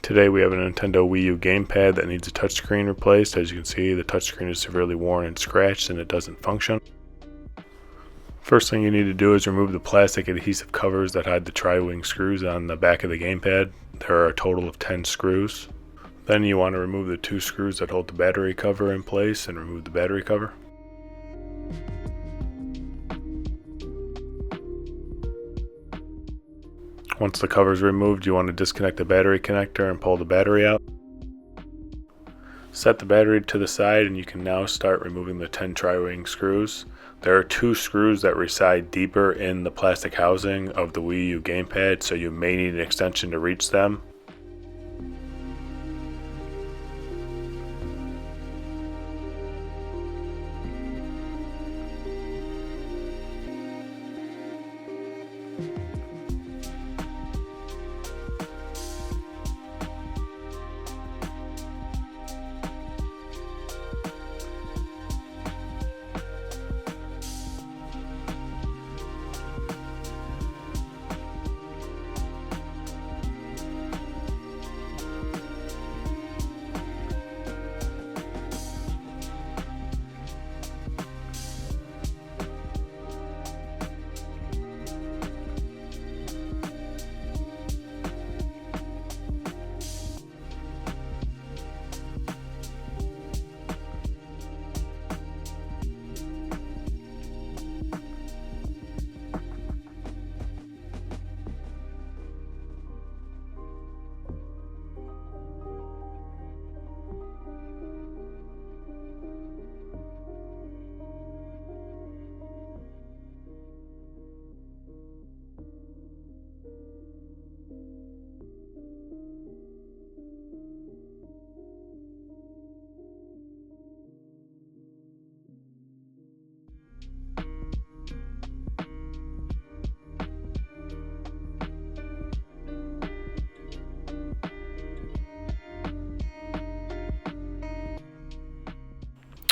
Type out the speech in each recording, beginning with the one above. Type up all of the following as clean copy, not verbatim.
Today we have a Nintendo Wii U Gamepad that needs a touchscreen replaced. As you can see, the touchscreen is severely worn and scratched and it doesn't function. First thing you need to do is remove the plastic adhesive covers that hide the tri-wing screws on the back of the gamepad. There are a total of 10 screws. Then you want to remove the 2 screws that hold the battery cover in place and remove the battery cover. Once the cover is removed, you want to disconnect the battery connector and pull the battery out. Set the battery to the side and you can now start removing the 10 tri-wing screws. There are 2 screws that reside deeper in the plastic housing of the Wii U Gamepad, so you may need an extension to reach them.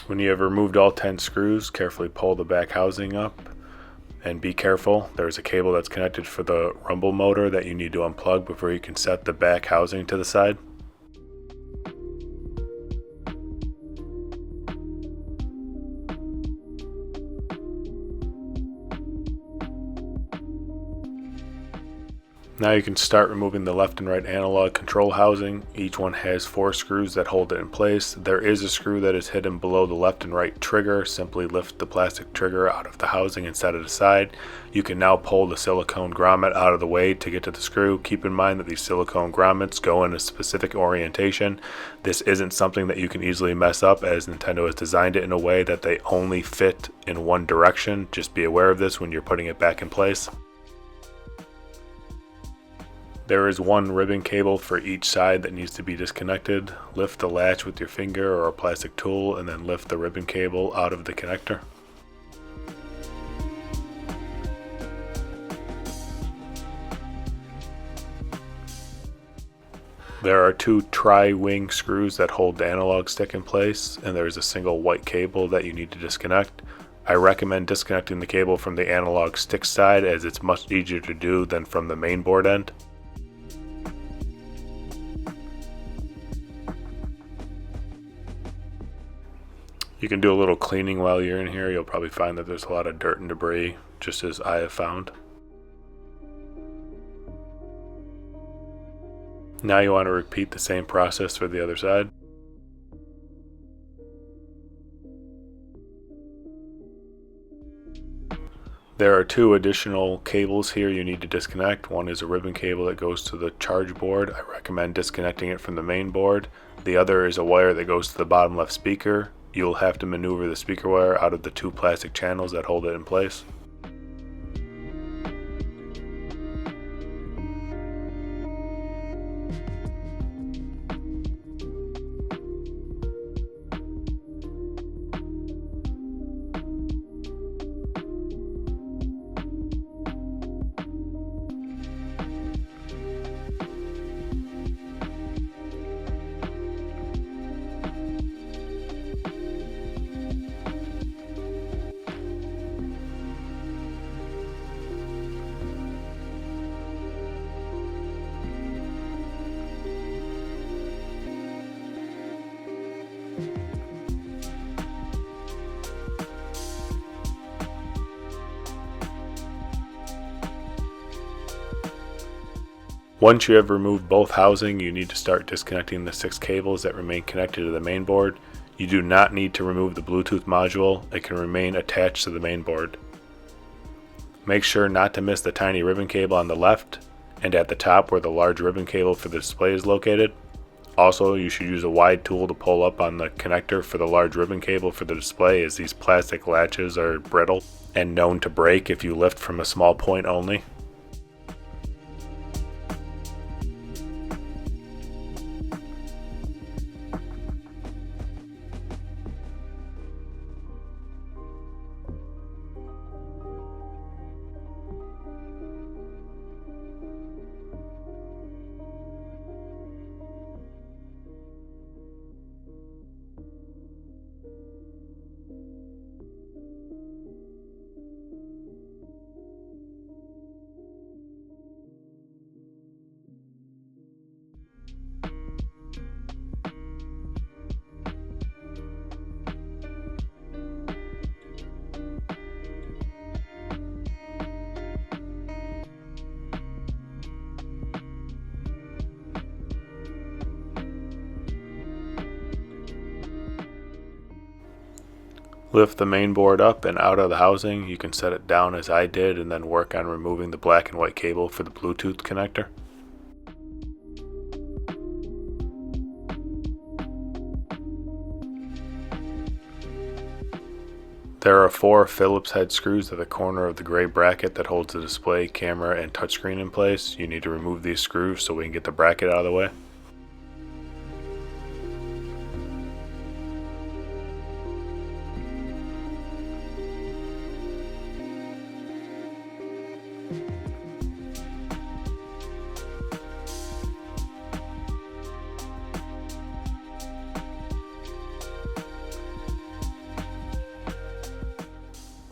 When you have removed all 10 screws, carefully pull the back housing up and be careful. There's a cable that's connected for the rumble motor that you need to unplug before you can set the back housing to the side. Now you can start removing the left and right analog control housing. Each one has 4 screws that hold it in place. There is a screw that is hidden below the left and right trigger. Simply lift the plastic trigger out of the housing and set it aside. You can now pull the silicone grommet out of the way to get to the screw. Keep in mind that these silicone grommets go in a specific orientation. This isn't something that you can easily mess up, as Nintendo has designed it in a way that they only fit in one direction. Just be aware of this when you're putting it back in place. There is 1 ribbon cable for each side that needs to be disconnected. Lift the latch with your finger or a plastic tool and then lift the ribbon cable out of the connector. There are 2 tri-wing screws that hold the analog stick in place, and there is a single white cable that you need to disconnect. I recommend disconnecting the cable from the analog stick side, as it's much easier to do than from the main board end. You can do a little cleaning while you're in here. You'll probably find that there's a lot of dirt and debris, just as I have found. Now you want to repeat the same process for the other side. There are 2 additional cables here you need to disconnect. One is a ribbon cable that goes to the charge board. I recommend disconnecting it from the main board. The other is a wire that goes to the bottom left speaker. You'll have to maneuver the speaker wire out of the 2 plastic channels that hold it in place. Once you have removed both housing, you need to start disconnecting the 6 cables that remain connected to the main board. You do not need to remove the Bluetooth module, it can remain attached to the main board. Make sure not to miss the tiny ribbon cable on the left and at the top where the large ribbon cable for the display is located. Also, you should use a wide tool to pull up on the connector for the large ribbon cable for the display, as these plastic latches are brittle and known to break if you lift from a small point only. Lift the main board up and out of the housing. You can set it down as I did and then work on removing the black and white cable for the Bluetooth connector. There are 4 Phillips head screws at the corner of the gray bracket that holds the display, camera, and touchscreen in place. You need to remove these screws so we can get the bracket out of the way.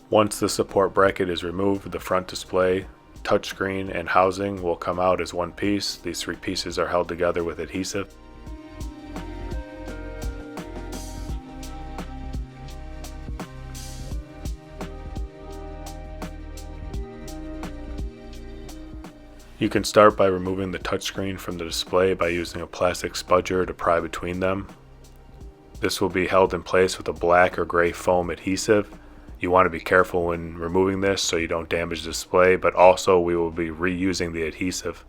Once the support bracket is removed, the front display, touchscreen, and housing will come out as one piece. These 3 pieces are held together with adhesive. You can start by removing the touchscreen from the display by using a plastic spudger to pry between them. This will be held in place with a black or gray foam adhesive. You want to be careful when removing this so you don't damage the display, but also we will be reusing the adhesive.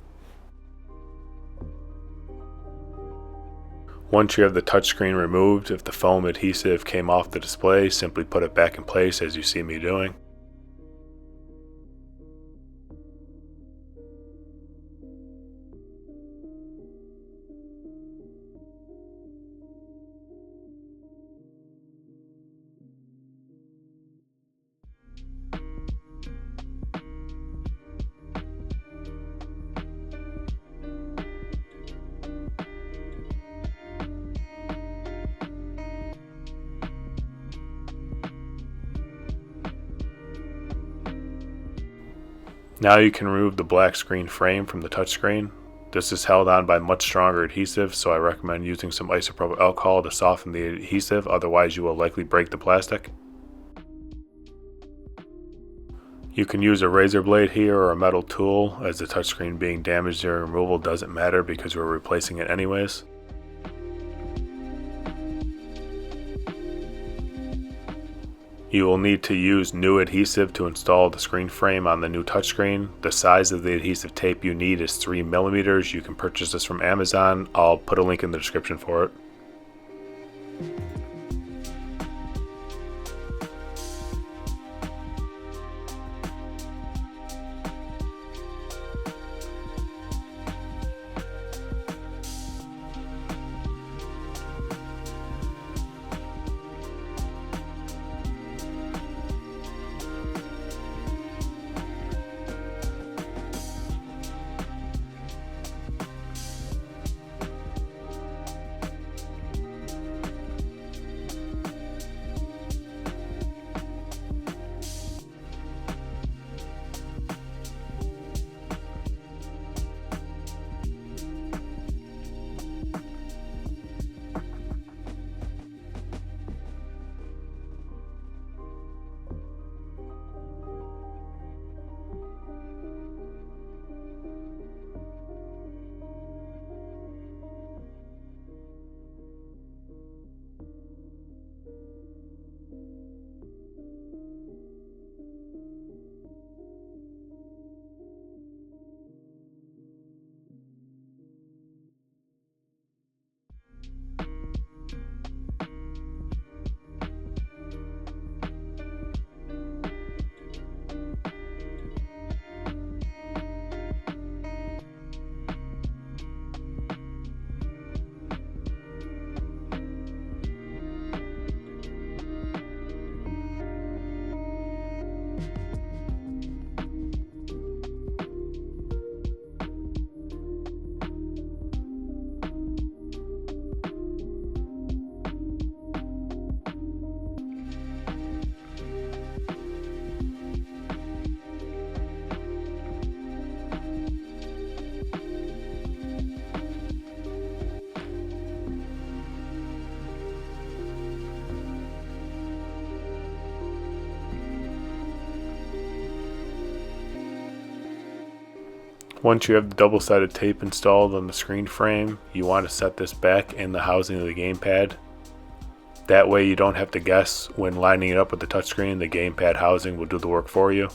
Once you have the touchscreen removed, if the foam adhesive came off the display, simply put it back in place as you see me doing. Now you can remove the black screen frame from the touchscreen. This is held on by much stronger adhesive, so I recommend using some isopropyl alcohol to soften the adhesive, otherwise you will likely break the plastic. You can use a razor blade here or a metal tool, as the touchscreen being damaged during removal doesn't matter because we're replacing it anyways. You will need to use new adhesive to install the screen frame on the new touchscreen. The size of the adhesive tape you need is 3 millimeters. You can purchase this from Amazon. I'll put a link in the description for it. Once you have the double-sided tape installed on the screen frame, you want to set this back in the housing of the gamepad. That way you don't have to guess when lining it up with the touchscreen. The gamepad housing will do the work for you.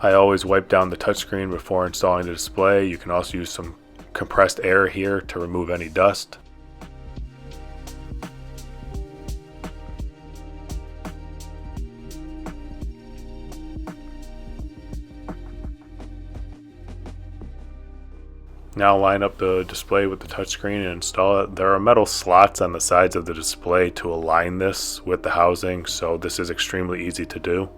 I always wipe down the touchscreen before installing the display. You can also use some compressed air here to remove any dust. Now line up the display with the touchscreen and install it. There are metal slots on the sides of the display to align this with the housing, so this is extremely easy to do.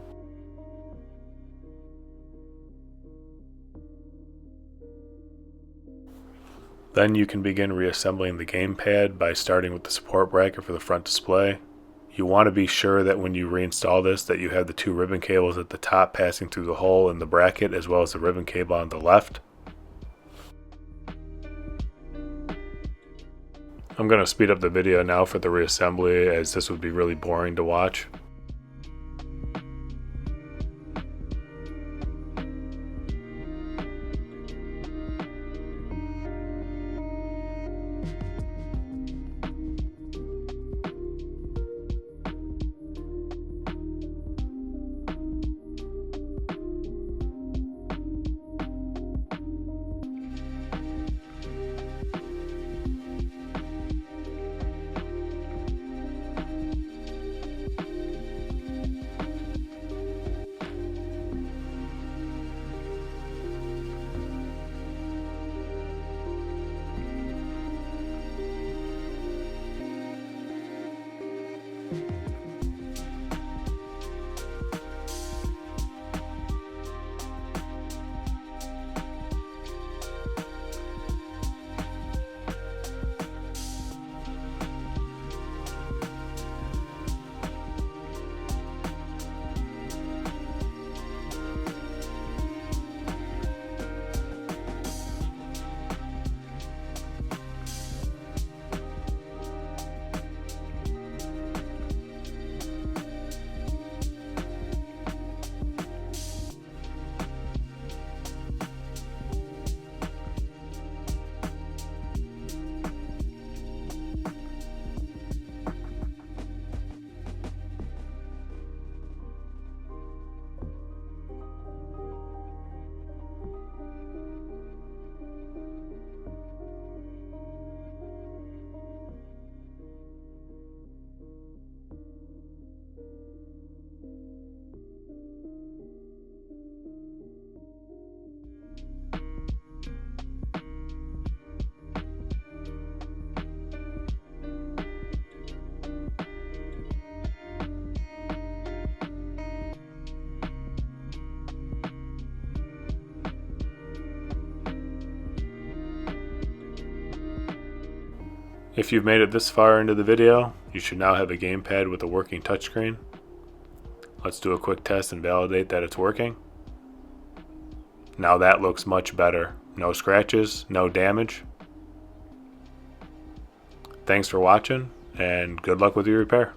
Then you can begin reassembling the gamepad by starting with the support bracket for the front display. You want to be sure that when you reinstall this that you have the two ribbon cables at the top passing through the hole in the bracket, as well as the ribbon cable on the left. I'm going to speed up the video now for the reassembly, as this would be really boring to watch. If you've made it this far into the video, you should now have a gamepad with a working touchscreen. Let's do a quick test and validate that it's working. Now that looks much better. No scratches, no damage. Thanks for watching, and good luck with your repair.